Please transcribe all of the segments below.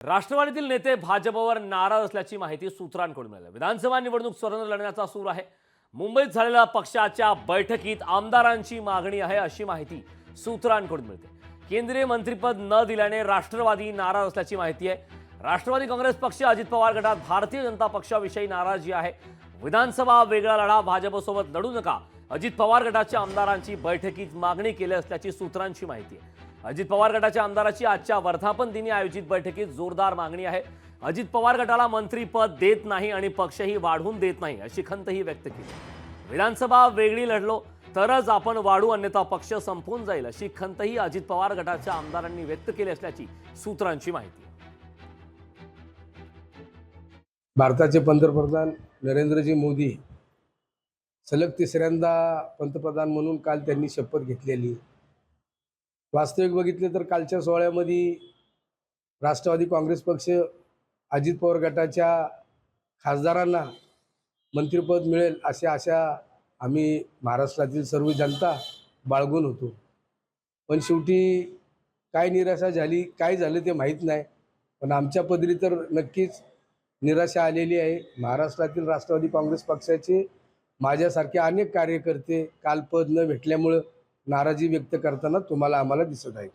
राष्ट्रवादीतील नेते भाजपवर नाराज असल्याची माहिती सूत्रांकडून मिळाली। विधानसभा निवडणूक स्वतंत्र लढण्याचा सूर आहे। मुंबईत झालेल्या पक्षाच्या बैठकीत आमदारांची मागणी आहे अशी माहिती सूत्रांकडून मिळते। केंद्रीय मंत्रिपद न दिल्याने राष्ट्रवादी नाराज असल्याची माहिती आहे। राष्ट्रवादी काँग्रेस पक्ष अजित पवार गटात भारतीय जनता पक्षाविषयी नाराजी आहे। विधानसभा वेगळा लढा, भाजपसोबत लढू नका, अजित पवार गटाच्या आमदारांची बैठकीत मागणी केली असल्याची सूत्रांची माहिती आहे। अजित पवार गटाच्या आमदाराची आजच्या वर्धापन दिनी आयोजित बैठकीत जोरदार मागणी आहे। अजित पवार गटाला मंत्रीपद देत नाही आणि पक्षही वाढवून देत नाही अशी खंतही व्यक्त केली। विधानसभा वेगळी लढलो तरच आपण वाढू, अन्यथा पक्ष संपून जाईल अशी खंतही अजित पवार गटाच्या आमदारांनी व्यक्त केली असल्याची सूत्रांची माहिती आहे। भारताचे पंतप्रधान नरेंद्रजी मोदी सलग तिसऱ्यांदा पंतप्रधान म्हणून काल त्यांनी शपथ घेतलेली। वास्तविक बघितले तर कालच्या सोहळ्यामध्ये राष्ट्रवादी काँग्रेस पक्ष अजित पवार गटाच्या खासदारांना मंत्रिपद मिळेल अशी आशा आम्ही महाराष्ट्रातील सर्व जनता बाळगून होतो। पण शेवटी काय निराशा झाली, काय झालं ते माहीत नाही, पण आमच्या पदरी तर नक्कीच निराशा आलेली आहे। महाराष्ट्रातील राष्ट्रवादी काँग्रेस पक्षाचे माझ्यासारखे अनेक कार्यकर्ते काल पद न भेटल्यामुळे नाराजी व्यक्त करताना तुम्हाला आम्हाला दिसत आहे।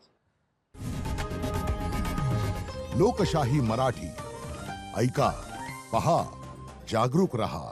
लोकशाही मराठी ऐका, पहा, जागरूक रहा।